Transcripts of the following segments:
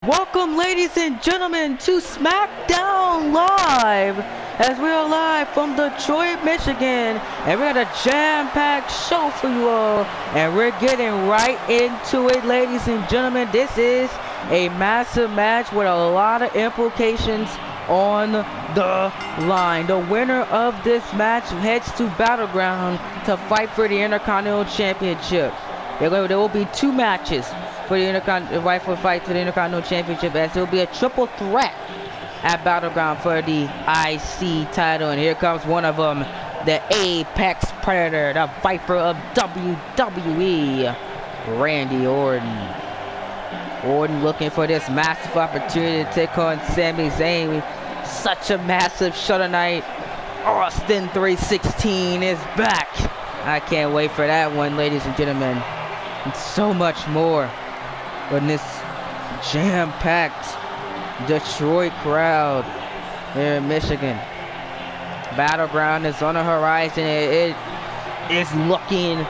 Welcome, ladies and gentlemen, to Smackdown Live, as we are live from Detroit, Michigan, and we got a jam-packed show for you all, and we're getting right into it, ladies and gentlemen. This is a massive match with a lot of implications on the line. The winner of this match heads to Battleground to fight for the Intercontinental Championship. There will be two matches for the rightful fight to the Intercontinental Championship, as there will be a triple threat at Battleground for the IC title. And here comes one of them, the Apex Predator, the Viper of WWE, Randy Orton. Orton looking for this massive opportunity to take on Sami Zayn. Such a massive show tonight. Austin 316 is back. I can't wait for that one, ladies and gentlemen. And so much more in this jam-packed Detroit crowd here in Michigan. Battleground is on the horizon. It is looking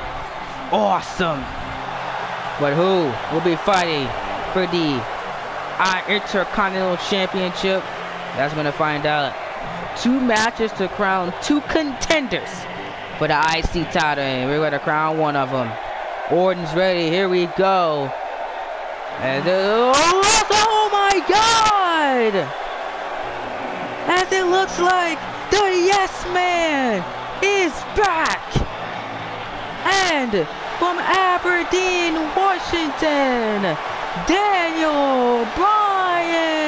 awesome. But who will be fighting for the Intercontinental Championship? That's going to find out. Two matches to crown two contenders for the IC title, and we're going to crown one of them. Orton's ready. Here we go. And oh my God! As it looks like the Yes Man is back. And from Aberdeen, Washington, Daniel Bryan.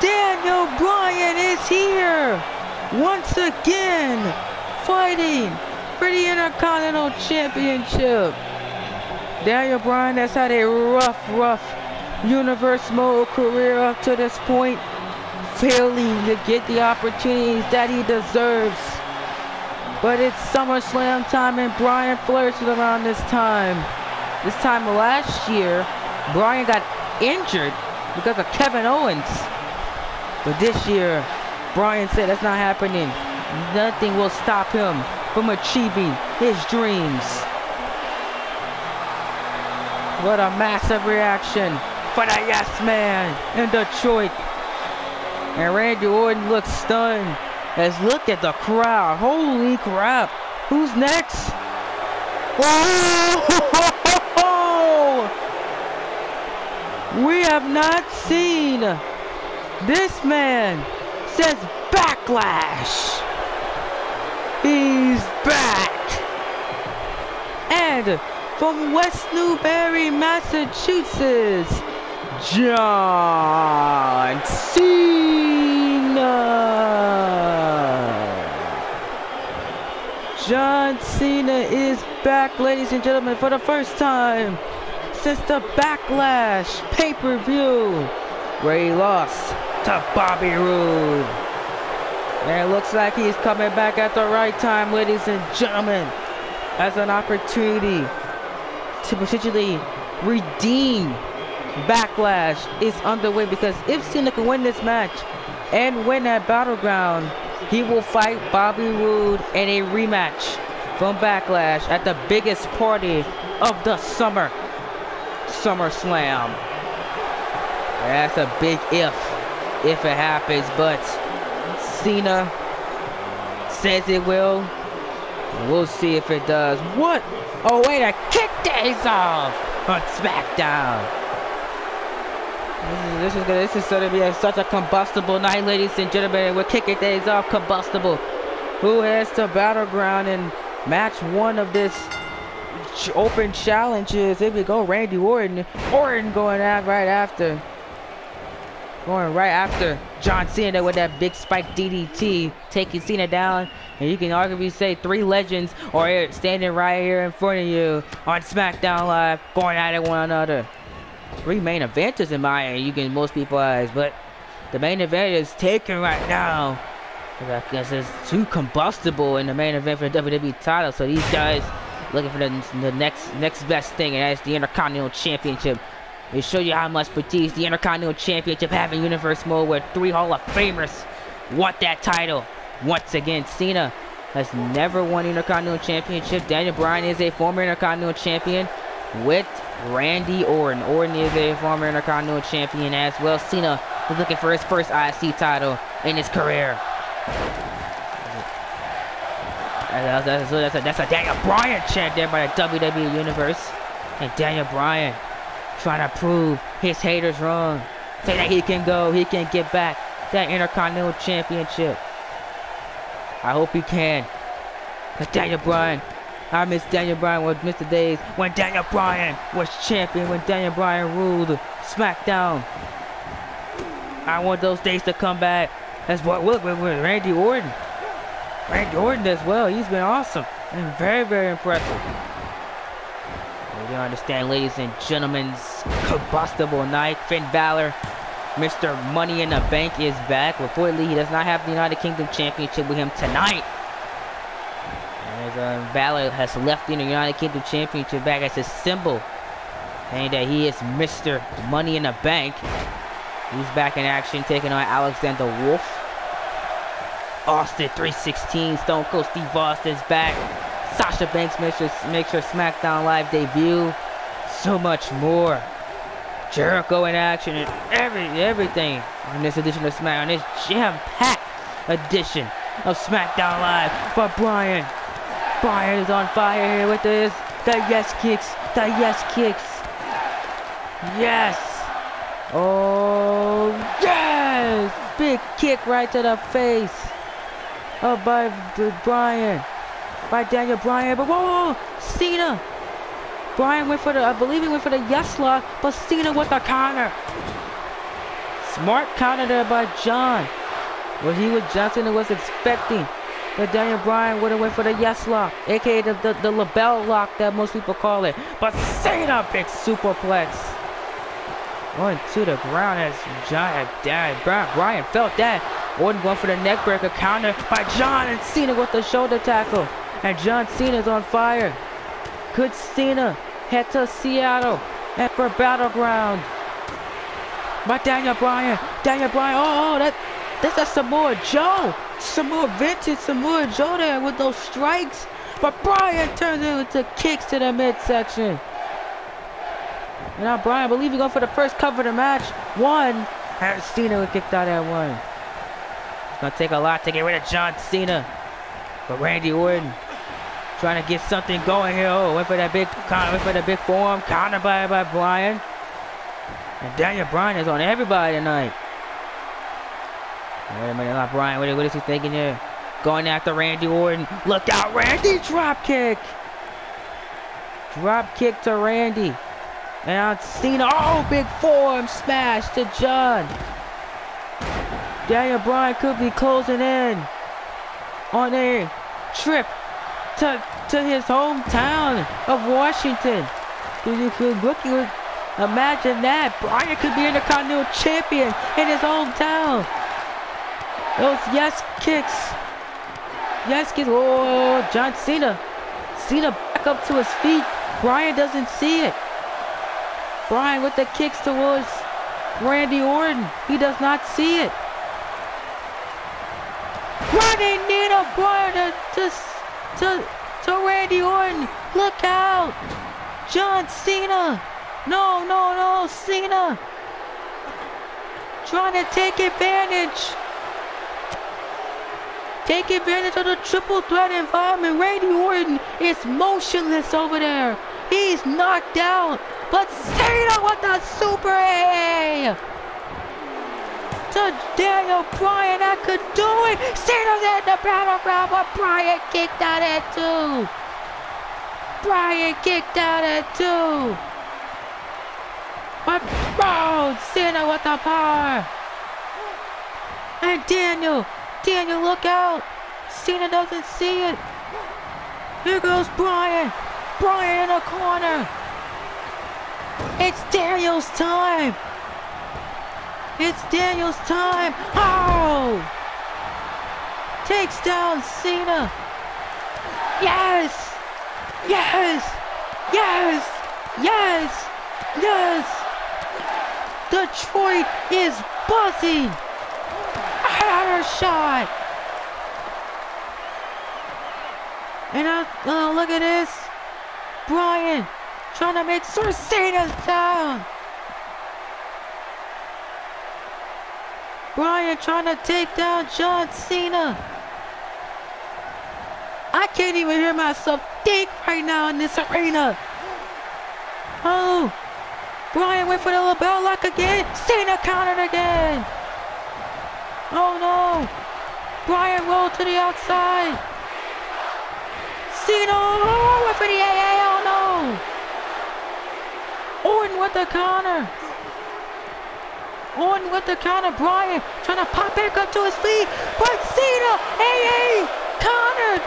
Daniel Bryan is here once again, fighting for the Intercontinental Championship. Daniel Bryan has had a rough Universe Mode career up to this point, failing to get the opportunities that he deserves. But it's SummerSlam time, and Bryan flourishes around this time. This time last year, Bryan got injured because of Kevin Owens. But this year, Bryan said that's not happening. Nothing will stop him from achieving his dreams. What a massive reaction for the Yes Man in Detroit. And Randy Orton looks stunned. As look at the crowd. Holy crap. Who's next? Oh! We have not seen this man since Backlash. He's back. And from West Newbury, Massachusetts, John Cena. John Cena is back, ladies and gentlemen, for the first time since the Backlash pay-per-view, where he lost to Bobby Roode. And it looks like he's coming back at the right time, ladies and gentlemen, as an opportunity to potentially redeem Backlash is underway, because if Cena can win this match and win that Battleground, he will fight Bobby Roode in a rematch from Backlash at the biggest party of the summer, SummerSlam. That's a big if it happens, but Cena says it will. We'll see if it does. What? Oh wait, a kick days off on Smackdown. This is going to be such a combustible night, ladies and gentlemen. We're kicking days off combustible. Who heads to Battleground in match one of this open challenges? Here we go, Randy Orton. Orton going out right after. Going right after John Cena with that big spike DDT, taking Cena down. And you can arguably say three legends are standing right here in front of you on Smackdown Live, going at it one another. Three main eventers in my eye, most people's eyes, but the main event is taken right now. Because it's too combustible in the main event for the WWE title. So these guys looking for the next best thing, and that's the Intercontinental Championship. They show you how much prestige the Intercontinental Championship have in Universe Mode, where three Hall of Famers want that title. Once again, Cena has never won the Intercontinental Championship. Daniel Bryan is a former Intercontinental Champion with Randy Orton. Orton is a former Intercontinental Champion as well. Cena is looking for his first IC title in his career. That's a Daniel Bryan chant there by the WWE Universe. And Daniel Bryan trying to prove his haters wrong. Say that he can go, he can get back that Intercontinental Championship. I hope he can. Cause Daniel Bryan, I miss Daniel Bryan, was missed the days when Daniel Bryan was champion, when Daniel Bryan ruled SmackDown. I want those days to come back. That's what look with Randy Orton. Randy Orton as well. He's been awesome and very, very impressive. You understand, ladies and gentlemen, combustible night. Finn Balor, Mr. Money in the Bank, is back. Reportedly, he does not have the United Kingdom Championship with him tonight. As Balor has left the United Kingdom Championship back as his symbol, saying that he is Mr. Money in the Bank. He's back in action, taking on Alexander Wolf. Austin 316, Stone Cold Steve Austin's back. Sasha Banks makes her SmackDown Live debut. So much more. Jericho in action and everything on this edition of SmackDown. This jam-packed edition of SmackDown Live. But Bryan is on fire here with the yes kicks. The yes kicks. Yes. Oh, yes. Big kick right to the face. Oh, by Bryan. By Daniel Bryan, but whoa, Cena. Bryan went for the, I believe he went for the yes lock, but Cena with the counter. Smart counter there by John. What Johnson was expecting. But Daniel Bryan would have went for the yes lock, aka the label lock that most people call it. But Cena, big superplex. Going to the ground as Bryan felt that. Orton going for the neckbreaker, counter by John, and Cena with the shoulder tackle. And John Cena's on fire. Could Cena head to Seattle and for Battleground? By Daniel Bryan. That's a Samoa Joe. Vintage Samoa Joe there with those strikes. But Bryan turns it into kicks to the midsection. And now Bryan, I believe, he's going for the first cover of the match. One. And Cena was kicked out at one. It's going to take a lot to get rid of John Cena. But Randy Orton trying to get something going here. Oh, went for that big forearm. Counter by Bryan. And Daniel Bryan is on everybody tonight. Wait a minute, not Bryan. What is he thinking here? Going after Randy Orton. Look out, Randy! Drop kick. Drop kick to Randy. And now Cena. Oh, big forearm smash to John. Daniel Bryan could be closing in on a trip to his hometown of Washington. You could imagine that. Bryan could be Intercontinental Champion in his hometown. Those yes kicks. Oh, John Cena. Cena back up to his feet. Bryan doesn't see it. Bryan with the kicks towards Randy Orton. He does not see it. Running knee to Bryan to Randy Orton. Look out. John Cena. No, Cena. Trying to take advantage. Take advantage of the triple threat environment. Randy Orton is motionless over there. He's knocked out. But Cena with the Super A! To Daniel Bryan, I could do it. Cena's in the battleground, but Bryan kicked out at two. But Cena with the power. And Daniel, look out. Cena doesn't see it. Here goes Bryan. Bryan in the corner. It's Daniel's time. Oh! Takes down Cena. Yes. Detroit is buzzing. Another shot. And look at this. Bryan trying to make sure Cena's down. Bryan trying to take down John Cena. I can't even hear myself think right now in this arena. Oh, Bryan went for the lapel lock again. Cena countered again. Oh no. Bryan rolled to the outside. Cena went for the AA. Oh no. Orton with the counter. Orton with the counter. Bryan trying to pop back up to his feet. But Cena AA countered.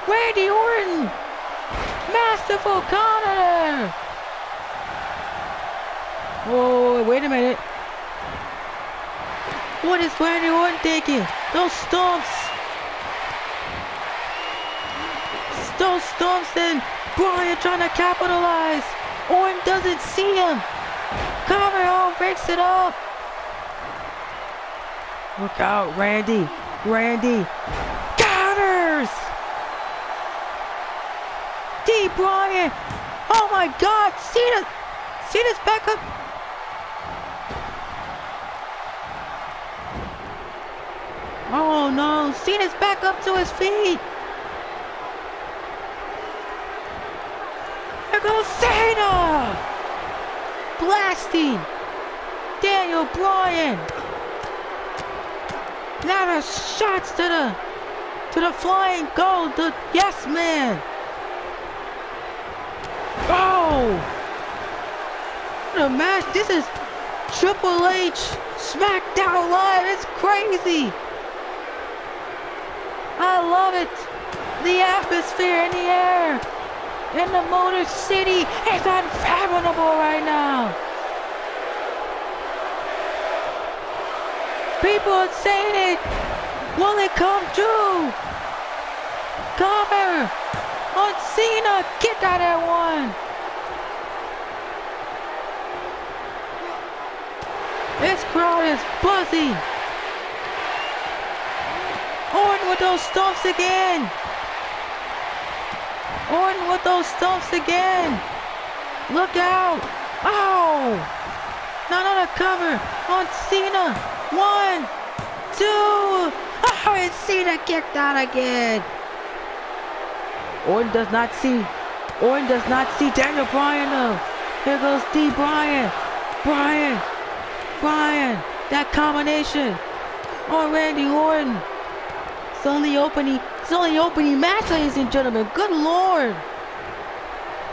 Randy Orton. Masterful counter there. Whoa, wait a minute. What is Randy Orton thinking? Those stomps. Those stomps and Bryan trying to capitalize. Orton doesn't see him. Cover, oh, breaks it up. Look out, Randy. Randy. Counters. D. Bryan. Oh my God. Cena's back up. Oh no. Cena's back up to his feet. There goes Cena. Blasting Daniel Bryan. Now the shots to the flying goal, the yes man. Oh, what a match. This is Triple H Smackdown Live. It's crazy. I love it. The atmosphere in the air. In the Motor City, it's unfathomable right now. People are saying it. Will it come true? Cover on Cena. Kick out at one. This crowd is buzzing. Orton with those stomps again. Orton with those stomps again. Look out. Oh. Not on a cover. On Cena. 1, 2. Oh, and Cena kicked out again. Orton does not see Daniel Bryan though. Here goes D. Bryan. Bryan. That combination on Randy Orton. It's only opening match, ladies and gentlemen. Good Lord.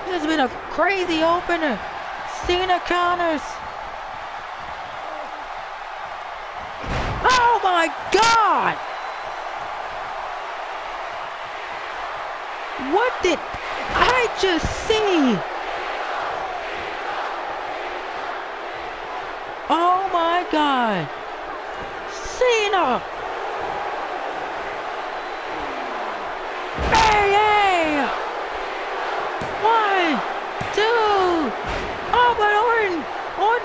This has been a crazy opener. Cena counters. Oh my God. What did I just see? Oh my God. Cena. Hey! 1, 2. Oh, but Orton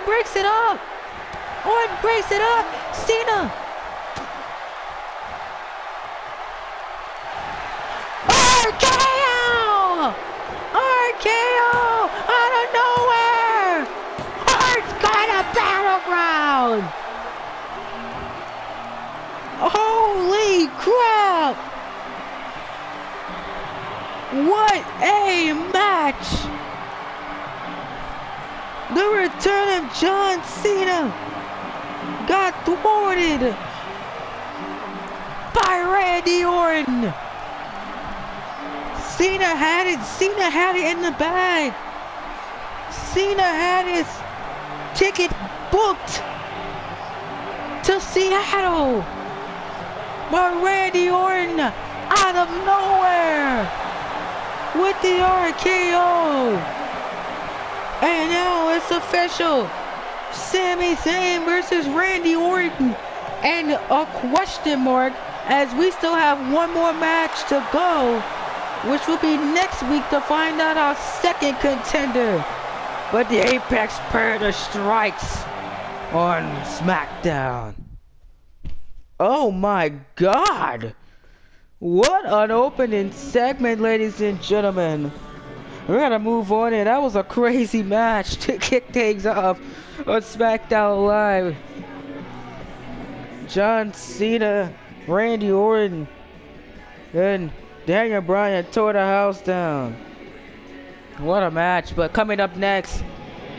breaks it up. Cena. RKO out of nowhere. Orton's got a battleground. Holy crap. What a match! The return of John Cena got thwarted by Randy Orton. Cena had it in the bag. Cena had his ticket booked to Seattle. But Randy Orton out of nowhere with the RKO. And now it's official. Sami Zayn versus Randy Orton. And a question mark, as we still have one more match to go, which will be next week to find out our second contender. But the Apex Predator strikes on SmackDown. Oh my God! What an opening segment, ladies and gentlemen. We gotta move on, and that was a crazy match to kick things off on SmackDown Live. John Cena, Randy Orton, and Daniel Bryan tore the house down. What a match. But coming up next,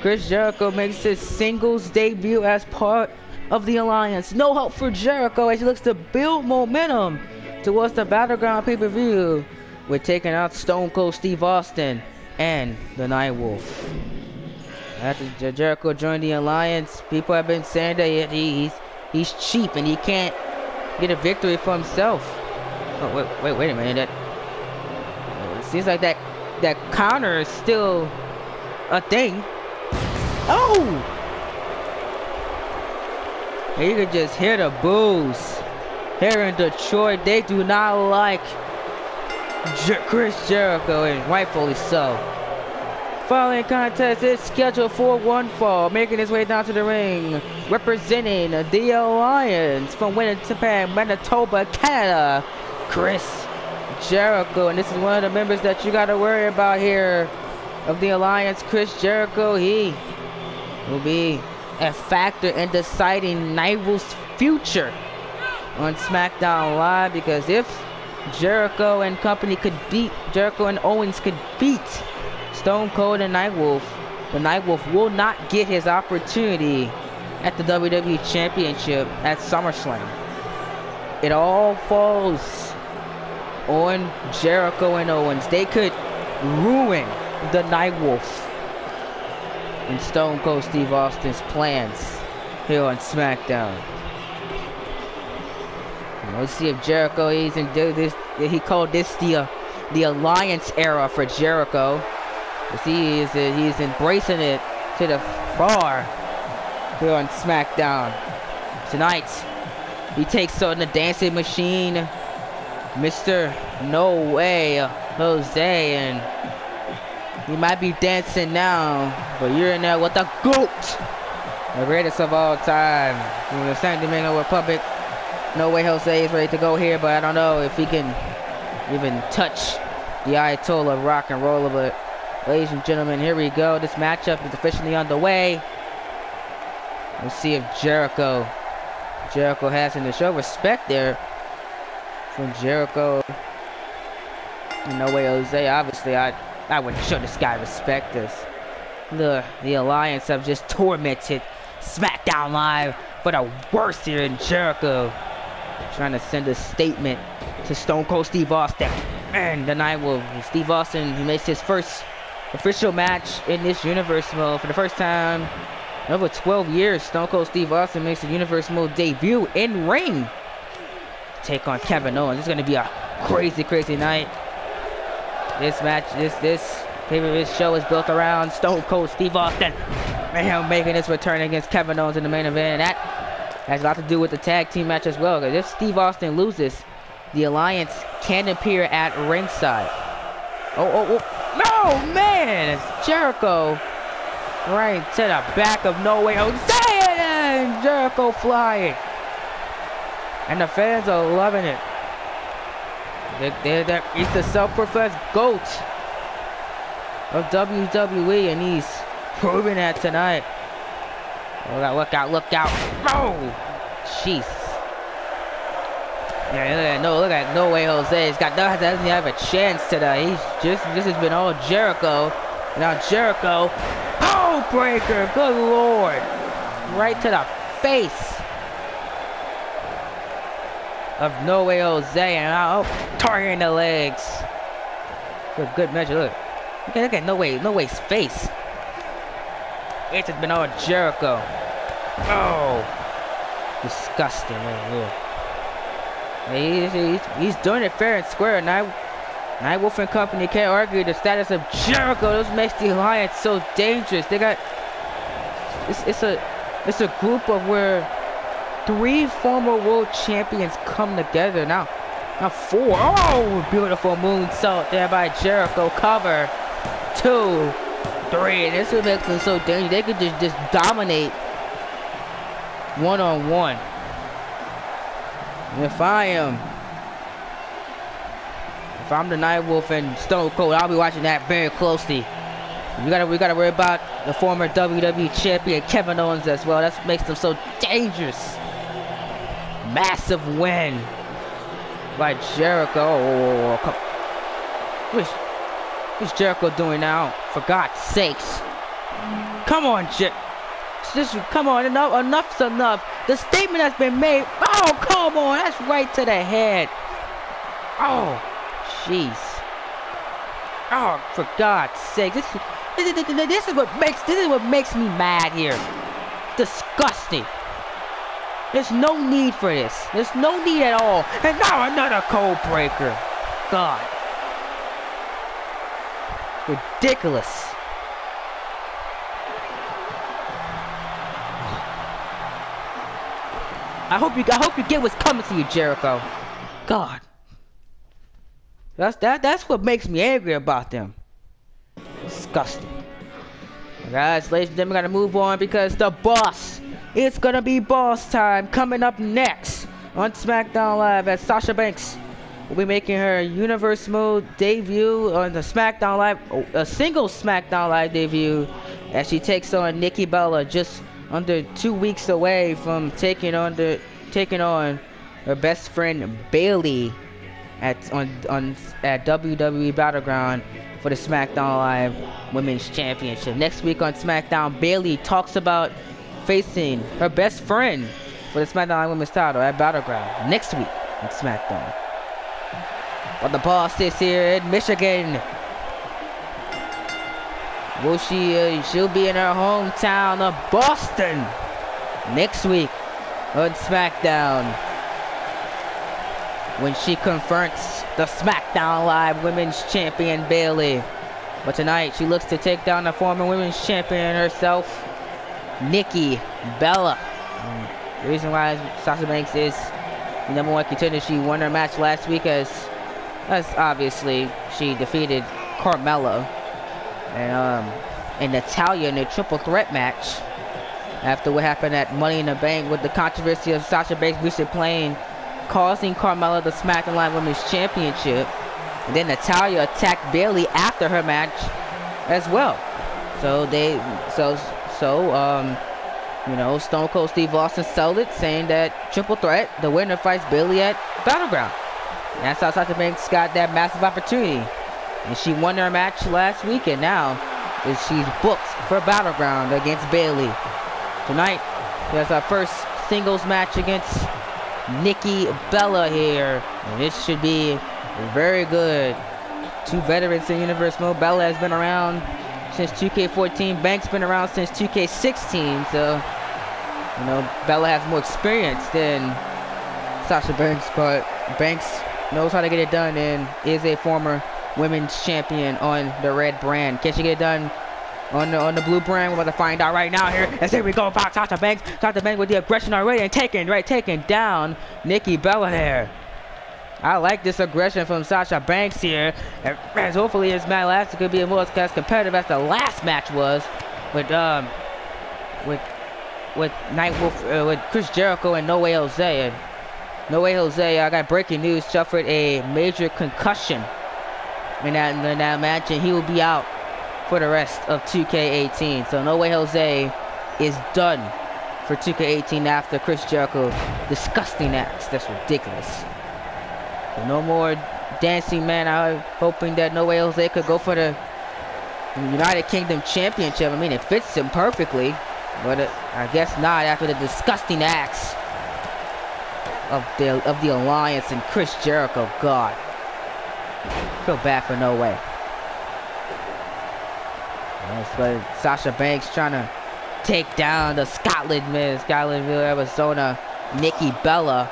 Chris Jericho makes his singles debut as part of the Alliance. No help for Jericho as he looks to build momentum towards the Battleground pay-per-view with taking out Stone Cold Steve Austin and the Nightwolf. After Jericho joined the Alliance, people have been saying that he's cheap and he can't get a victory for himself. Oh, wait a minute. It seems like that counter is still a thing. Oh! And you can just hear the boos here in Detroit. They do not like Chris Jericho, and rightfully so. Following contest is scheduled for one fall, making his way down to the ring, representing the Alliance from Winnipeg, Manitoba, Canada, Chris Jericho. And this is one of the members that you gotta worry about here of the Alliance. Chris Jericho, he will be a factor in deciding Nightwolf's future on SmackDown Live, because if Jericho and company could beat, Jericho and Owens could beat Stone Cold and Nightwolf, the Nightwolf will not get his opportunity at the WWE Championship at SummerSlam. It all falls on Jericho and Owens. They could ruin the Nightwolf and Stone Cold Steve Austin's plans here on SmackDown. Let's see if Jericho is in this. He called this the Alliance era for Jericho. He's embracing it to the far here on SmackDown. Tonight, he takes on the Dancing Machine, Mr. No Way Jose, and he might be dancing now, but you're in there with the GOAT, the greatest of all time, from the San Domingo Republic. No Way Jose is ready to go here, but I don't know if he can even touch the Ayatollah of rock and roll. But ladies and gentlemen, here we go. This matchup is officially underway. Let's see if Jericho has in the show respect there from Jericho. No Way Jose. Obviously, I would show this guy respect. The Alliance have just tormented SmackDown Live for the worst here in Jericho, trying to send a statement to Stone Cold Steve Austin and the Nightwolf. Steve Austin, he makes his first official match in this Universe Mode for the first time in over 12 years. Stone Cold Steve Austin makes the Universe Mode debut in ring to take on Kevin Owens. It's going to be a crazy night. This match, this pay-per-view show is built around Stone Cold Steve Austin and him making his return against Kevin Owens in the main event. And that has a lot to do with the tag team match as well, because if Steve Austin loses, the Alliance can appear at ringside. Oh, no, man! It's Jericho right to the back of No Way Jose, and Jericho flying. And the fans are loving it. He's the self-professed GOAT of WWE, and he's proving that tonight. Look out. Oh, jeez. Yeah, look at No Way Jose. He's doesn't have a chance today. This has been all Jericho. Now Jericho, oh, breaker, good lord. Right to the face of No Way Jose, and targeting the legs. Good measure, look at No Way's face. It's been all Jericho. Oh, disgusting right here. He's doing it fair and square. Nightwolf and company can't argue the status of Jericho. This makes the Alliance so dangerous. They got it's a group of where 3 former world champions come together. Now 4. Oh, beautiful moonsault there by Jericho. Cover 2, 3. And this would make them so dangerous. They could just dominate one-on-one. If I'm the Nightwolf and Stone Cold, I'll be watching that very closely. We gotta worry about the former WWE champion Kevin Owens as well. That makes them so dangerous. Massive win by Jericho. What's Jericho doing now? For God's sakes! Come on, come on! Enough's enough. The statement has been made. Oh, come on! That's right to the head. Oh, jeez. Oh, for God's sake! This is what makes me mad here. Disgusting. There's no need for this. There's no need at all. And now another code breaker. God. Ridiculous. I hope you get what's coming to you, Jericho. God. That's what makes me angry about them. Disgusting. Guys, ladies and gentlemen, we gotta move on because the boss. It's gonna be boss time coming up next on Smackdown Live as Sasha Banks will be making her Universe Mode debut on the Smackdown Live, a single Smackdown Live debut, as she takes on Nikki Bella just under 2 weeks away from taking on her best friend Bayley at WWE Battleground for the Smackdown Live Women's Championship. Next week on SmackDown, Bayley talks about facing her best friend for the SmackDown Live Women's title at Battleground next week on SmackDown. But the boss is here in Michigan. Will she'll be in her hometown of Boston next week on SmackDown when she confronts the SmackDown Live Women's Champion Bayley. But tonight she looks to take down the former Women's Champion herself, Nikki Bella. The reason why Sasha Banks is the #1 contender, she won her match last week as obviously she defeated Carmella and Natalya in a triple threat match after what happened at Money in the Bank with the controversy of Sasha Banks recently playing, causing Carmella the SmackDown Live Women's Championship. And then Natalya attacked Bayley after her match as well. Stone Cold Steve Austin sold it, saying that triple threat, the winner fights Bayley at Battleground. And that's how Sasha Banks got that massive opportunity. And she won her match last week, and now she's booked for Battleground against Bayley. Tonight, there's our first singles match against Nikki Bella here. And this should be very good. Two veterans in Universe Mode. Bella has been around since 2K14. Banks been around since 2K16. So, Bella has more experience than Sasha Banks, but Banks knows how to get it done and is a former women's champion on the red brand. Can she get it done on the blue brand? We're about to find out right now here. And here we go about Sasha Banks. Sasha Banks with the aggression already and taking down Nikki Bella there. I like this aggression from Sasha Banks here. As hopefully this match lasts, it could be more as competitive as the last match was with Nightwolf, with Chris Jericho and No Way Jose. And No Way Jose, I got breaking news, suffered a major concussion in that match, and he will be out for the rest of 2K18. So No Way Jose is done for 2K18 after Chris Jericho disgusting acts. That's ridiculous. So no more dancing man. I'm hoping that No Way Jose could go for the United Kingdom Championship. I mean, it fits him perfectly, but I guess not after the disgusting acts of the Alliance and Chris Jericho. God, I feel bad for No Way. But Sasha Banks trying to take down the Scotlandville, Arizona, Nikki Bella.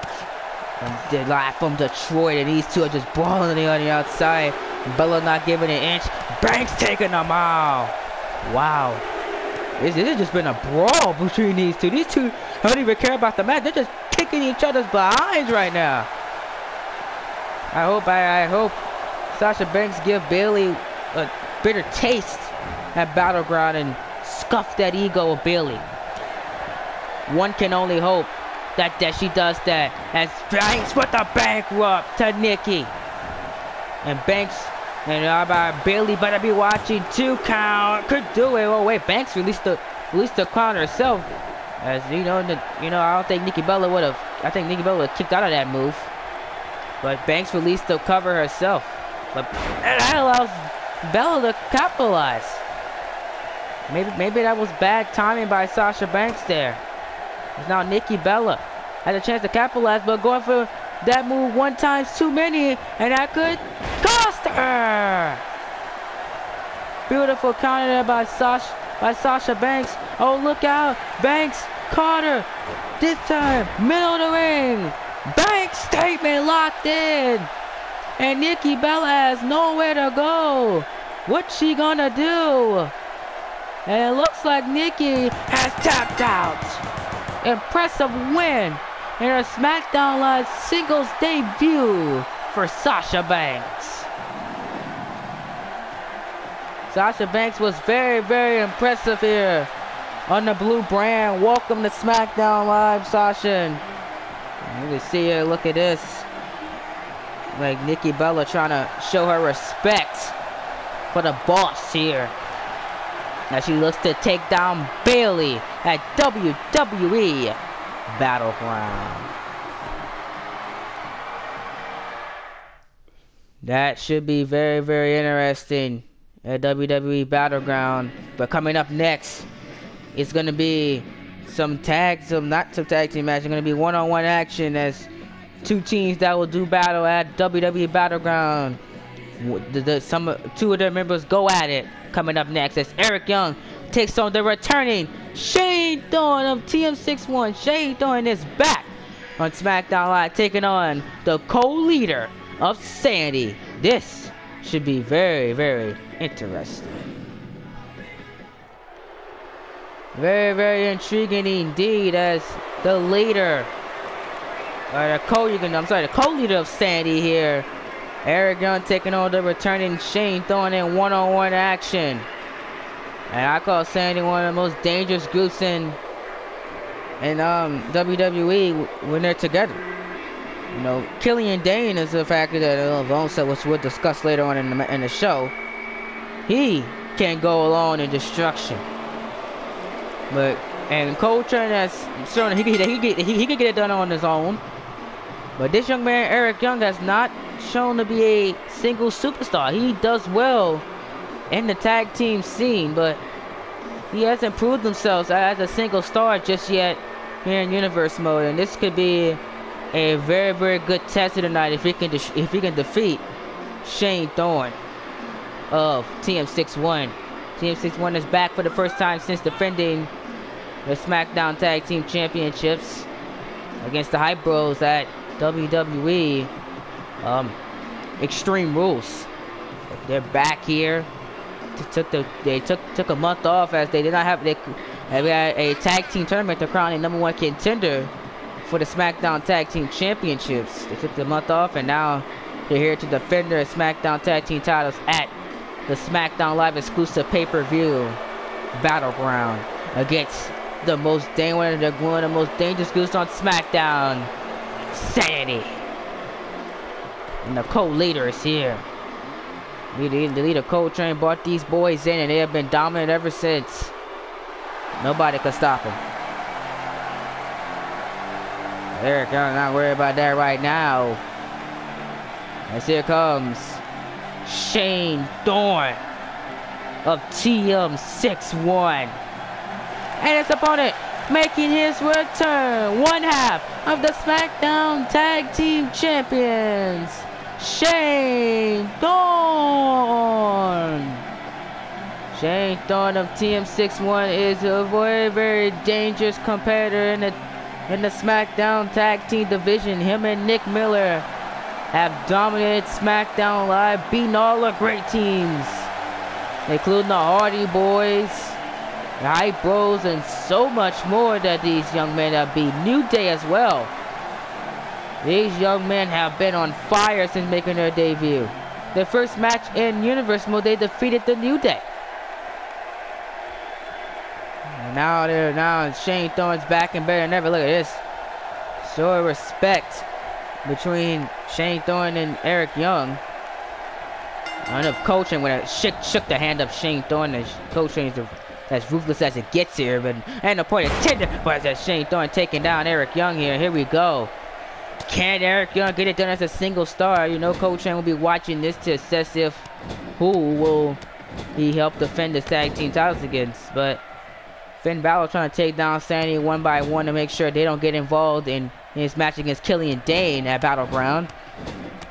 They're live from Detroit, and these two are just brawling on the outside. Bella not giving an inch. Banks taking them out. Wow. This has just been a brawl between these two. These two don't even care about the match. They're just kicking each other's behinds right now. I hope Sasha Banks give Bayley a bitter taste at Battleground and scuff that ego of Bayley. One can only hope that she does that, as Banks with the bankrupt to Nikki. And Banks and Bailey better be watching. 2 count. Could do it. Oh wait, Banks released the count herself. As you know, I don't think Nikki Bella would have. I think Nikki Bella would have kicked out of that move. But Banks released the cover herself. But that allows Bella to capitalize. Maybe that was bad timing by Sasha Banks there. It's now Nikki Bella had a chance to capitalize, but going for that move 1 times too many, and that could cost her. Beautiful counter there by Sasha Banks. Oh, look out! Banks caught her. This time, middle of the ring. Banks statement locked in, and Nikki Bella has nowhere to go. What's she gonna do? And it looks like Nikki has tapped out. Impressive win in her Smackdown Live singles debut for Sasha Banks. Sasha Banks was very, very impressive here on the blue brand. Welcome to Smackdown Live, Sasha. And you can see her, look at this. Like Nikki Bella trying to show her respect for the boss here. Now she looks to take down Bailey at WWE Battleground. That should be very, very interesting at WWE Battleground. But coming up next, it's going to be not some tag team match. It's going to be one-on-one action as 2 teams that will do battle at WWE Battleground. 2 of their members go at it. Coming up next as Eric Young takes on the returning Shane Thorne of TM61. Shane Thorne is back on SmackDown Live, taking on the co-leader of Sandy. This should be very, very interesting. Very, very intriguing indeed, as the leader, the co-leader of Sandy here, Eric Young, taking on the returning Shane Thorne in one-on-one action. And I call Sandy one of the most dangerous groups in WWE when they're together. You know, Killian Dane is a factor that Vaughn said, which we'll discuss later on in the show. He can go alone in destruction. And Cole Turner has shown he can get it done on his own. But this young man, Eric Young, has not shown to be a single superstar. He does well in the tag team scene, but he hasn't proved himself as a single star just yet here in Universe mode. And this could be a very, very good test tonight if he can defeat Shane Thorne of TM61. TM61 is back for the first time since defending the SmackDown Tag Team Championships against the Hype Bros at WWE Extreme Rules. They're back here. They took a month off as they did not have had a tag team tournament to crown a #1 contender for the SmackDown Tag Team Championships. They took the month off, and now they're here to defend their SmackDown Tag Team titles at the SmackDown Live exclusive pay-per-view Battleground against one of the most dangerous groups on SmackDown, Sandy. And the co-leader is here. The leader, Cole Train, brought these boys in, and they have been dominant ever since. Nobody could stop him. Eric, I'm not worried about that right now. As here comes Shane Thorne of TM61. And his opponent making his return, one half of the SmackDown Tag Team Champions, Shane Thorne. Shane Thorne of TM61 is a very, very dangerous competitor in the SmackDown Tag Team division. Him and Nick Miller have dominated SmackDown Live, beating all the great teams, including the Hardy Boys, the Hype Bros, and so much more that these young men have beat. New Day as well. These young men have been on fire since making their debut. Their first match in Universe mode, they defeated the New Day. And now Shane Thorne's back and better than ever. Look at this. Show respect between Shane Thorne and Eric Young. I don't know if coaching when it shook the hand of Shane Thorne, and coaching is as ruthless as it gets here, but and no point intended. But as Shane Thorne taking down Eric Young here. Here we go. Can Eric Young get it done as a single star? You know, Coach Shane will be watching this to assess if who will he help defend the tag team titles against. But Finn Balor trying to take down Sanity one by one to make sure they don't get involved in his match against Killian Dane at Battleground.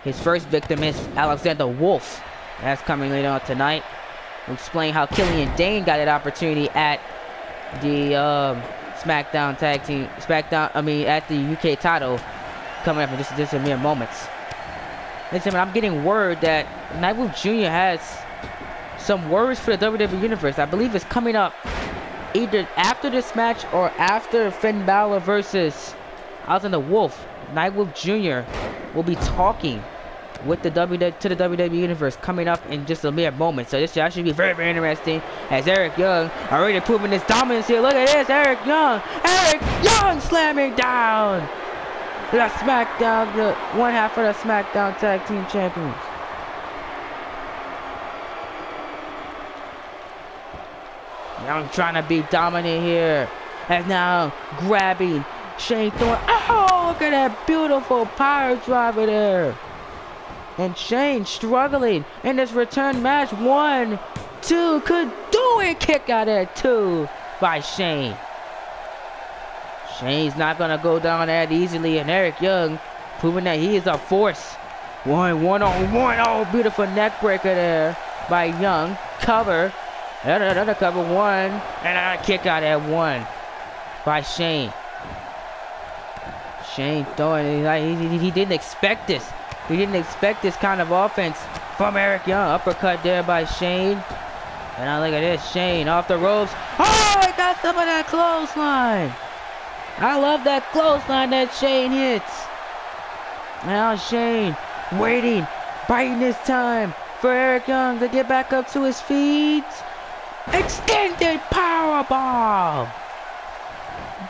His first victim is Alexander Wolf. That's coming later on tonight. We'll explain how Killian Dane got that opportunity at the SmackDown tag team, at the UK title, coming up in just a mere moments. Listen, I'm getting word that Nightwolf Jr. has some words for the WWE Universe. I believe it's coming up either after this match or after Finn Balor versus Alexander Wolf. Nightwolf Jr. will be talking with the WWE Universe coming up in just a mere moment. So this should actually be very, very interesting as Eric Young already proving his dominance here. Look at this, Eric Young slamming down the SmackDown, the one half of the SmackDown Tag Team Champions. Young trying to be dominant here, and now grabbing Shane Thorne. Oh, look at that beautiful power driver there. And Shane struggling in this return match. 1, 2, could do it. Kick out at 2 by Shane. Shane's not gonna go down that easily, and Eric Young proving that he is a force. 1-1-1. Oh, beautiful neck breaker there by Young. Cover. Another cover. 1, and another kick out at 1 by Shane. Shane throwing. He didn't expect this. He didn't expect this kind of offense from Eric Young. Uppercut there by Shane. And now look at this. Shane off the ropes. Oh, he got some of that clothesline. I love that clothesline that Shane hits. Now Shane waiting, biting his time for Eric Young to get back up to his feet. Extended powerbomb.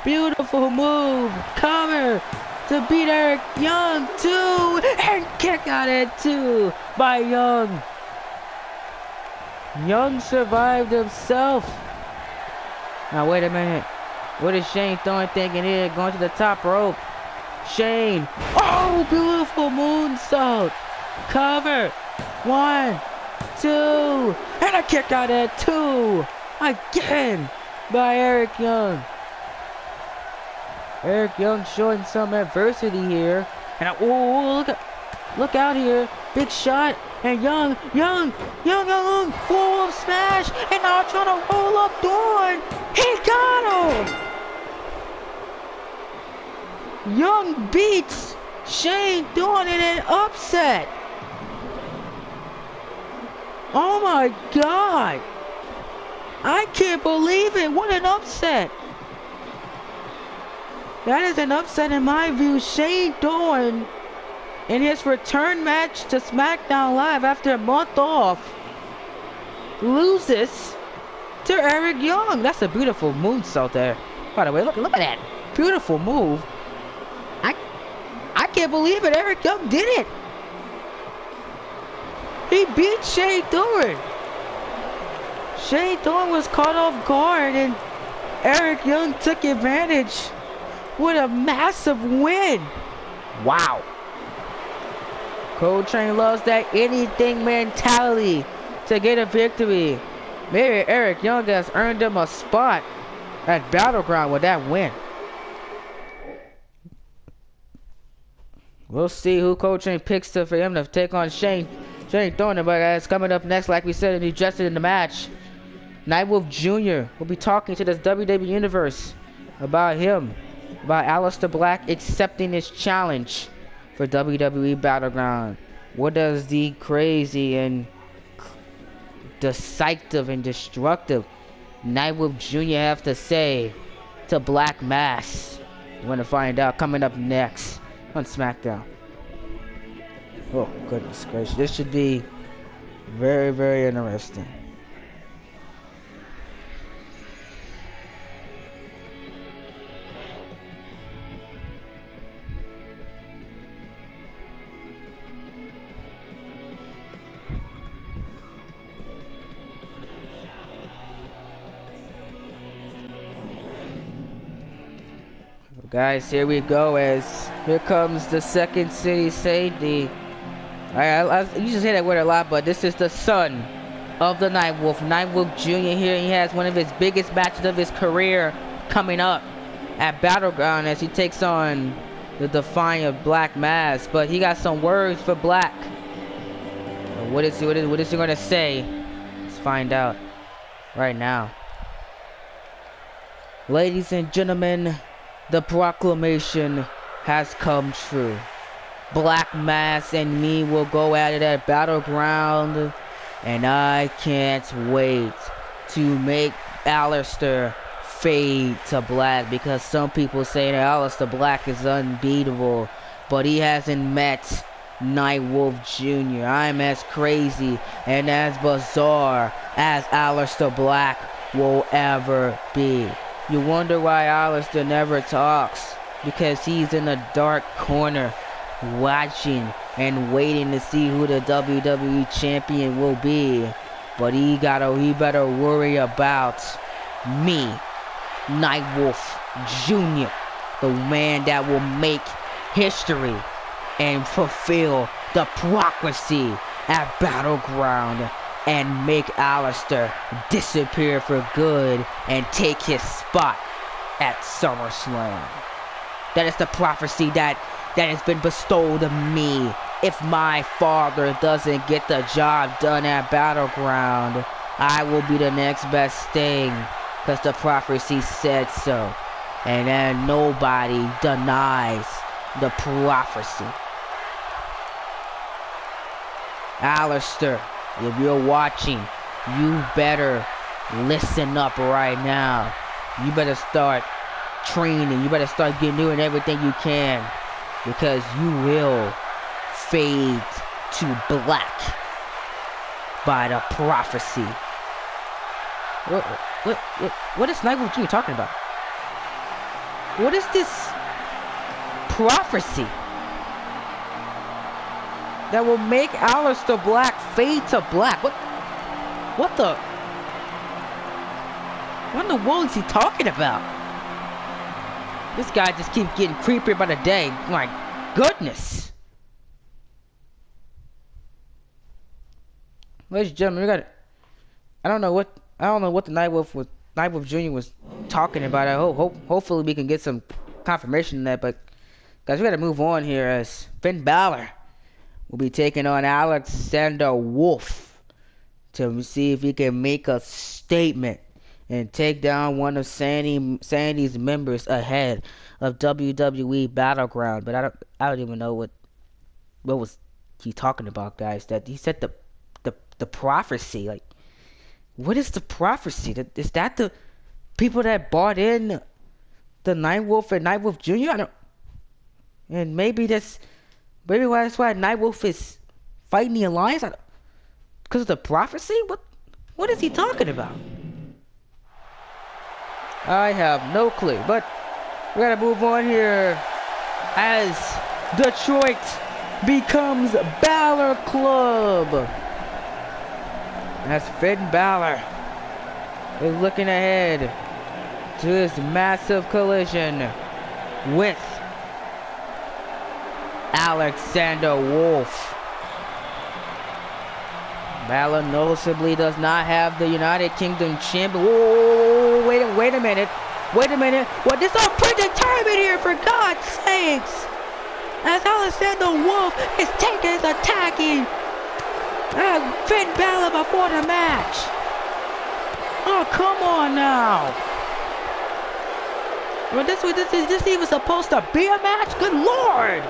Beautiful move. Cover to beat Eric Young. 2, and kick out at 2 by Young. Young survived himself. Now wait a minute. What is Shane Thorne thinking here? Going to the top rope. Shane. Oh, beautiful moonsault. Cover. 1, 2, and a kick out at 2 again by Eric Young. Eric Young showing some adversity here. And oh, look out here. Big shot. And Young, full of smash. And now trying to roll up Thorne. He got him. Young beats Shane Thorne in an upset. Oh my God. I can't believe it. What an upset. That is an upset in my view. Shane Thorne, in his return match to Smackdown Live after a month off, loses to Eric Young. That's a beautiful moonsault there. By the way, look at that. Beautiful move. I can't believe it. Eric Young did it. He beat Shane Thorne. Shane Thorne was caught off guard, and Eric Young took advantage with a massive win. Wow. Coltrane loves that anything mentality to get a victory. Maybe Eric Young has earned him a spot at Battleground with that win. We'll see who Coltrane picks for him to take on Shane Thorne. But guys, coming up next, like we said, and he addressed it in the match, Nightwolf Jr. will be talking to this WWE Universe about him, about Aleister Black accepting his challenge for WWE Battleground. What does the crazy and decisive and destructive Nightwolf Jr. have to say to Black Mass? We're going to find out coming up next on SmackDown. Oh, goodness gracious. This should be very, very interesting. Guys, here we go. As here comes the second city safety. I used to say that word a lot, but this is the son of the Nightwolf. Nightwolf Jr. here. He has one of his biggest matches of his career coming up at Battleground as he takes on the Defiant Black Mass. But he got some words for Black. What is he going to say? Let's find out right now. Ladies and gentlemen, the proclamation has come true. Black Mass and me will go at it at Battleground, and I can't wait to make Aleister fade to black, because some people say that Aleister Black is unbeatable, but he hasn't met Nightwolf Jr. I'm as crazy and as bizarre as Aleister Black will ever be. You wonder why Aleister never talks? Because he's in a dark corner watching and waiting to see who the WWE champion will be. But he better worry about me, Nightwolf Jr., the man that will make history and fulfill the prophecy at Battleground and make Aleister disappear for good and take his spot at SummerSlam. That is the prophecy that has been bestowed on me. If my father doesn't get the job done at Battleground, I will be the next best thing, because the prophecy said so. And then nobody denies the prophecy. Aleister, if you're watching, you better listen up right now. You better start training. You better start doing everything you can, because you will fade to black by the prophecy. What is Nightwolf Jr. talking about? What is this prophecy that will make Aleister Black fade to black? What in the world is he talking about? This guy just keeps getting creepier by the day. My goodness. Ladies and gentlemen, I don't know what the Nightwolf Jr. was talking about. Hopefully we can get some confirmation on that. But guys, we gotta move on here, as Finn Balor will be taking on Alexander Wolf to see if he can make a statement and take down one of Sandy's members ahead of WWE Battleground. But I don't even know what was he talking about, guys. That he said the prophecy. Like, what is the prophecy? Is that the people that bought in the Nightwolf and Nightwolf Jr.? And maybe that's why Nightwolf is fighting the Alliance, because of the prophecy. What is he talking about? I have no clue, but we gotta move on here as Detroit becomes Balor Club. As Finn Balor is looking ahead to this massive collision with Alexander Wolf. Balor noticeably does not have the United Kingdom champion. Whoa, wait a minute. What, this all predetermined here, for God's sakes. As Alexander Wolf is attacking Finn Balor before the match. Oh, come on now. Well, is this even supposed to be a match? Good Lord.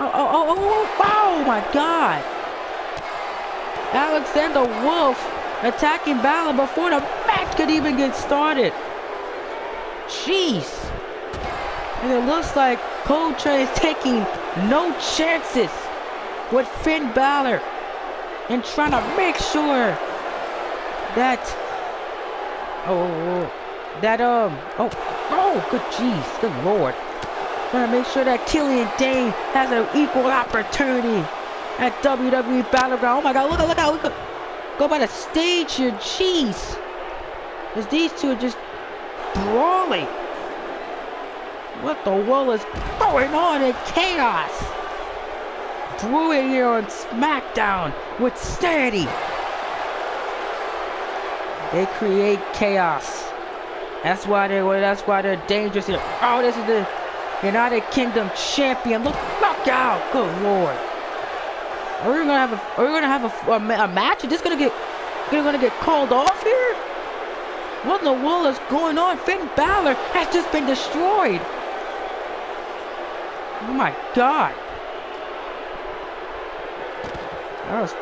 Oh my God. Alexander Wolf attacking Balor before the match could even get started. Jeez. And it looks like Coltrane is taking no chances with Finn Balor and trying to make sure that good Lord. Trying to make sure that Killian Dane has an equal opportunity at WWE Battleground. Oh my God, look how we could go by the stage here. Jeez. As these two are just brawling. What the world is going on in chaos? Brewing here on SmackDown with Sanity. They create chaos. That's why they're dangerous here. Oh, this is the United Kingdom champion. Look out! Good lord. Are we gonna have a match? Is this gonna get called off here? What in the world is going on? Finn Balor has just been destroyed. Oh my god.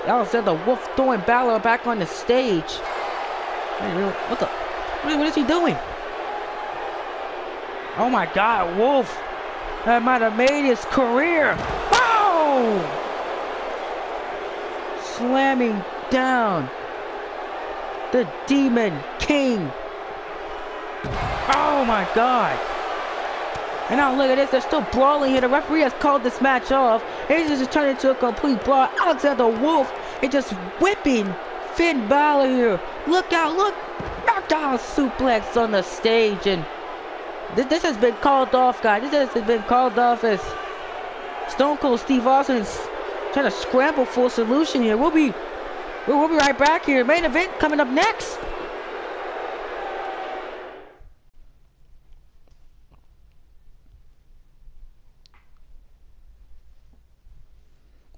That was the Wolf throwing Balor back on the stage. What is he doing? Oh my god, Wolf. That might have made his career. Oh! Slamming down the Demon King. Oh my god. And now look at this, they're still brawling here. The referee has called this match off. It's just turned into a complete brawl. Alexander Wolf is just whipping Finn Balor here. Look out, look. Knockdown suplex on the stage. And this has been called off, guys. This has been called off as Stone Cold Steve Austin is trying to scramble for a solution here. We'll be right back here. Main event coming up next.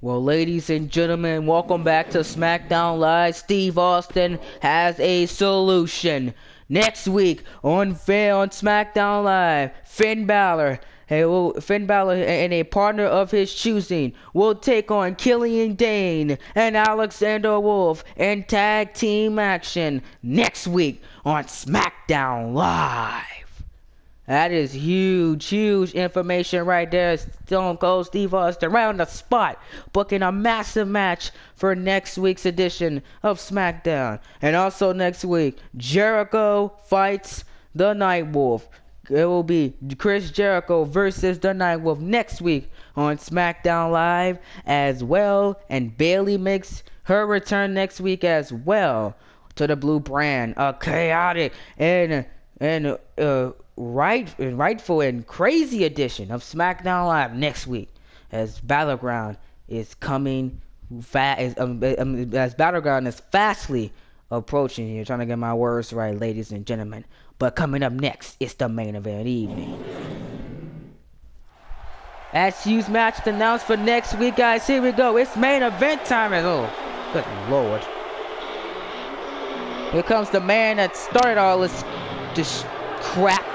Well, ladies and gentlemen, welcome back to Smackdown Live. Steve Austin has a solution. Next week on Smackdown Live, Finn Balor and a partner of his choosing will take on Killian Dane and Alexander Wolf in tag team action next week on Smackdown Live. That is huge information right there. Stone Cold Steve Austin around the spot, booking a massive match for next week's edition of SmackDown. And also next week, Jericho fights the Nightwolf. It will be Chris Jericho versus the Nightwolf next week on SmackDown Live as well. And Bayley makes her return next week as well to the blue brand. A chaotic and rightful and crazy edition of SmackDown Live next week as Battleground is coming as Battleground is fastly approaching here. Trying to get my words right, ladies and gentlemen. But coming up next, it's the main event evening. As Hughes match announced for next week, guys. Here we go. It's main event time. Oh, good lord. Here comes the man that started all this crap.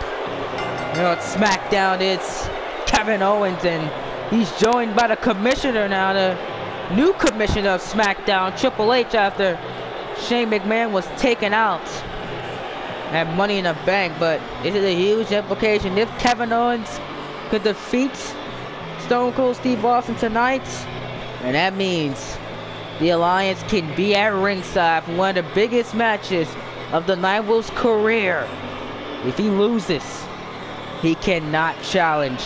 You know, it's SmackDown. It's Kevin Owens, and he's joined by the commissioner now, the new commissioner of SmackDown, Triple H, after Shane McMahon was taken out at Money in the Bank. But this is a huge implication. If Kevin Owens could defeat Stone Cold Steve Austin tonight, and that means the Alliance can be at ringside for one of the biggest matches of the Nightwolf's career. If he loses, he cannot challenge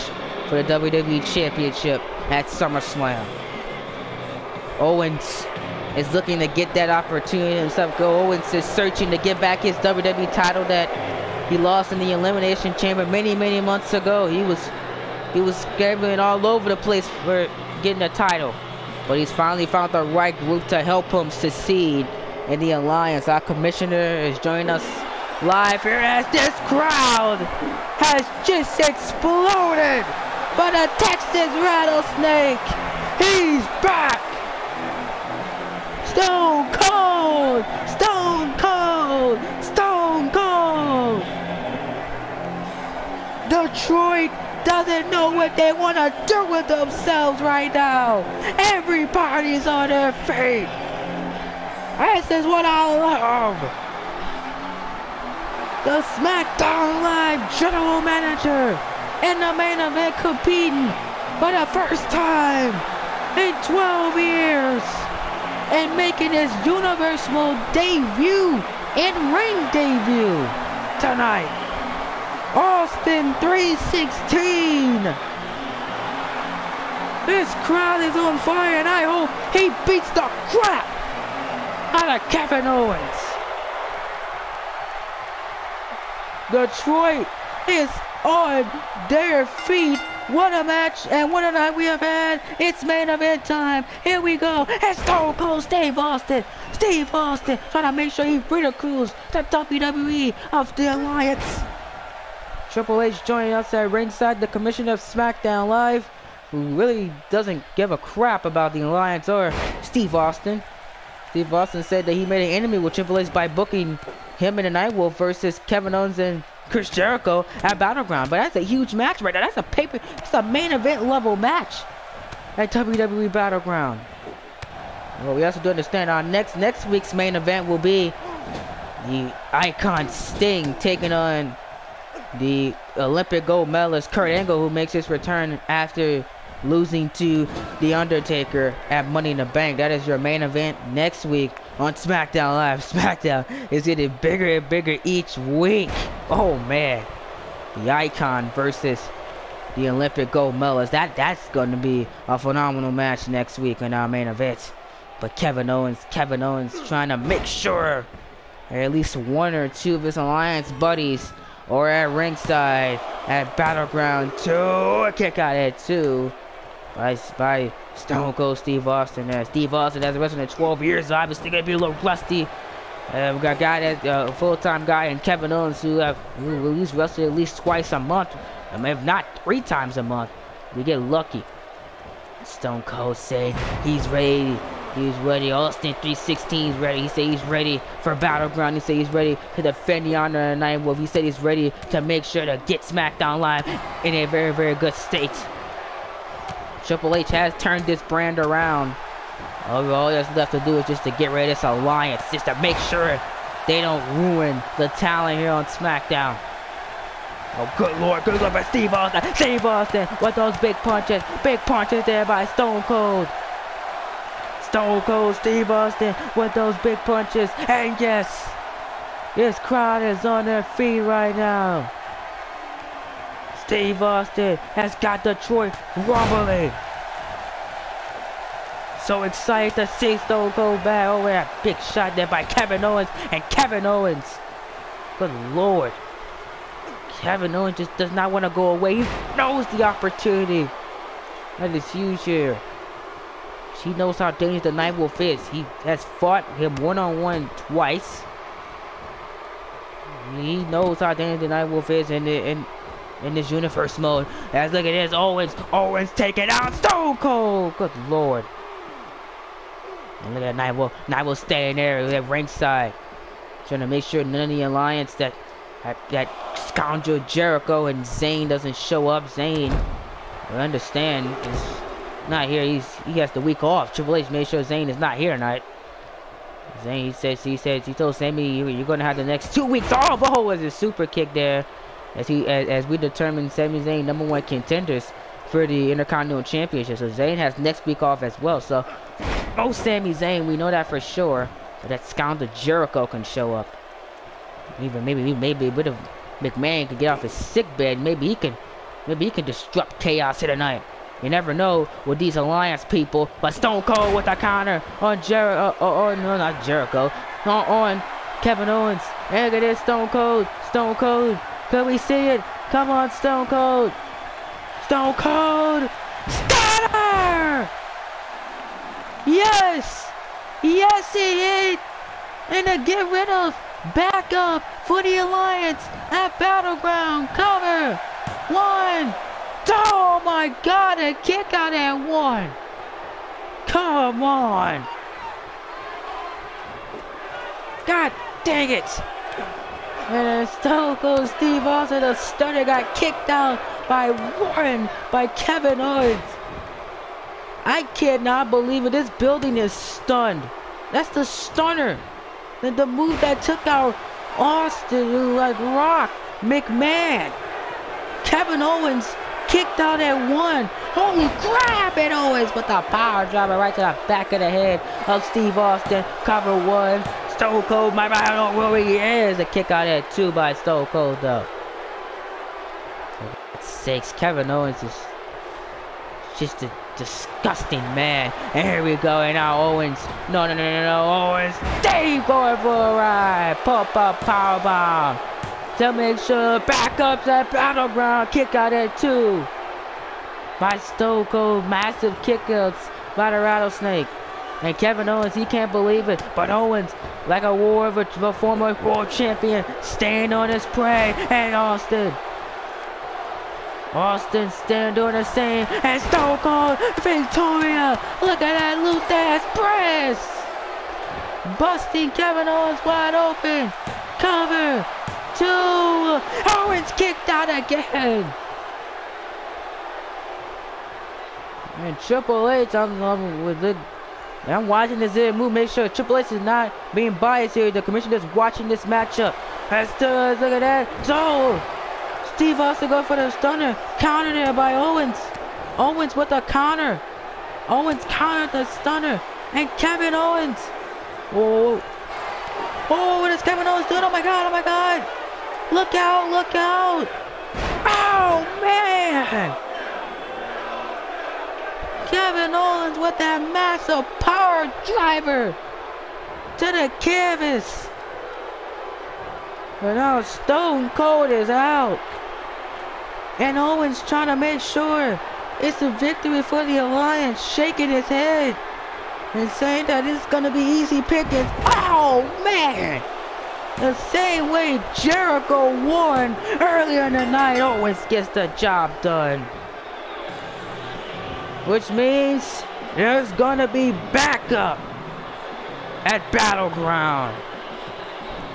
for the WWE Championship at SummerSlam. Owens is looking to get that opportunity himself. Owens is searching to get back his WWE title that he lost in the Elimination Chamber many months ago. He was scrambling all over the place for getting the title, but he's finally found the right group to help him succeed in the Alliance. Our commissioner is joining us live here as this crowd has just exploded by the Texas Rattlesnake. He's back. Stone Cold! Stone Cold! Stone Cold! Detroit doesn't know what they want to do with themselves right now. Everybody's on their feet. This is what I love. The SmackDown Live General Manager in the main event competing for the first time in 12 years and making his Universal debut and ring debut tonight. Austin 316. This crowd is on fire, and I hope he beats the crap out of Kevin Owens. Detroit is on their feet. What a match and what a night we have had. It's main event time. Here we go. It's Stone Cold Steve Austin. Steve Austin trying to make sure he ridicules the WWE of the Alliance. Triple H joining us at ringside, the commissioner of Smackdown Live, who really doesn't give a crap about the Alliance or Steve Austin. Steve Austin said that he made an enemy with Triple H by booking him and the Nightwolf versus Kevin Owens and Chris Jericho at Battleground. But that's a huge match right there. That's a main event level match at WWE Battleground. Well, we also do understand our next week's main event will be the Icon Sting taking on the Olympic gold medalist Kurt Angle, who makes his return after losing to The Undertaker at Money in the Bank. That is your main event next week on Smackdown Live. Smackdown is getting bigger and bigger each week. Oh man, the Icon versus the Olympic gold medalist. That's going to be a phenomenal match next week in our main event. But Kevin Owens trying to make sure at least one or two of his Alliance buddies are at ringside at Battleground 2. A kick out at 2 by Stone Cold Steve Austin. Steve Austin has wrestled in 12 years, so obviously going to be a little rusty. We got a guy that's a full-time guy, and Kevin Owens, who at least wrestled at least twice a month, if not 3 times a month. We get lucky. Stone Cold said he's ready. He's ready. Austin 316 is ready. He said he's ready for Battleground. He said he's ready to defend the honor of the Nightwolf. He said he's ready to make sure to get Smackdown Live in a very, very good state. Triple H has turned this brand around. All that's left to do is just to get rid of this Alliance, just to make sure they don't ruin the talent here on SmackDown. Oh, good lord by Steve Austin. Steve Austin with those big punches there by Stone Cold. Stone Cold Steve Austin with those big punches. And yes, this crowd is on their feet right now. Steve Austin has got Detroit rumbling. So excited to see Stone Cold back. Oh, that big shot there by Kevin Owens. And Kevin Owens, good lord, Kevin Owens just does not want to go away. He knows the opportunity that is huge here. He knows how dangerous the Nightwolf is. He has fought him one-on-one twice. He knows how dangerous the Nightwolf is in this universe mode. As look at this, Owens taking out Stone Cold. Good lord. And look at Nightwolf staying there at ringside, trying to make sure none of the Alliance that scoundrel Jericho and Zayn doesn't show up. Zayn, I understand, is not here. He has the week off. Triple H made sure Zayn is not here tonight. Zayn, he told Sami, you're gonna have the next 2 weeks off. Oh, was a super kick there, as we determined Sami Zayn #1 contenders for the Intercontinental Championship. So Zayn has next week off as well. So no Sami Zayn, we know that for sure. But that scoundrel Jericho can show up. Maybe a bit of McMahon could get off his sick bed. Maybe he can disrupt chaos here tonight. You never know with these Alliance people. But Stone Cold with a counter on Jericho. No, not Jericho. On Kevin Owens. And look at this, Stone Cold. Stone Cold. Can we see it? Come on, Stone Cold. Stone Cold. Stunner! Yes! Yes, he hit! And to get rid of backup for the Alliance at Battleground. Cover. 1. Oh my god, a kick out at 1. Come on. God dang it. And Stone Cold Steve Austin, the stunner, got kicked out by Kevin Owens. I cannot believe it. This building is stunned. That's the stunner. The move that took out Austin, like Rock, McMahon. Kevin Owens kicked out at 1. Holy crap, it Owens with the power driver right to the back of the head of Steve Austin. Cover 1. Stone Cold, I don't know where he is. A kick out at 2 by Stone Cold though. 6. Kevin Owens is just a disgusting man. And here we go, and now Owens. No, Owens. Dave going for a ride. Pop up powerbomb. to make sure. Back up that Battleground. Kick out there too. By Stone Cold. Massive kickouts by the Rattlesnake. And Kevin Owens, he can't believe it. But Owens, like a former world champion, staying on his prey. And Austin still doing the same. And Stone Cold Victoria. Look at that loose ass press. Busting Kevin Owens wide open. Cover. 2. Owens kicked out again. And Triple H, I'm watching this move. Make sure Triple H is not being biased here. The commissioner's watching this matchup. Look at that. So Steve Austin go for the stunner. Counter there by Owens. Owens with the counter. Owens countered the stunner. And Kevin Owens. Oh, what is Kevin Owens doing? Oh my God, oh my God. Look out, look out. Oh, man. Kevin Owens with that massive power driver to the canvas. But now Stone Cold is out. And Owens trying to make sure it's a victory for the Alliance, shaking his head and saying that it's going to be easy pickings. Oh, man! The same way Jericho won earlier in the night, Owens gets the job done. Which means there's going to be backup at Battleground.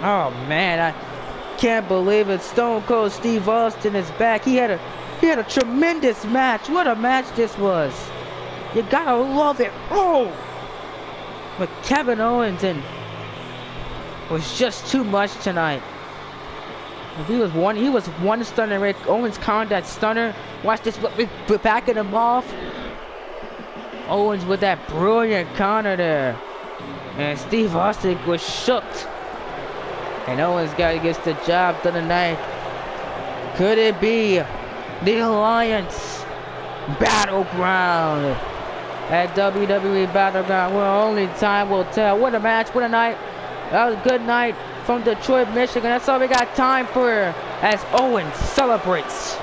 Oh, man, I can't believe it. Stone Cold Steve Austin is back. He had a tremendous match. What a match this was. You gotta love it. Oh! But Kevin Owens was just too much tonight. He was one stunner away. Owens countered that stunner. Watch this, backing him off. Owens with that brilliant counter there. And Steve Austin was shook. And Owens gets the job done tonight. Could it be the Alliance Battleground at WWE Battleground? Well, only time will tell. What a match, what a night. That was a good night from Detroit, Michigan. That's all we got time for as Owens celebrates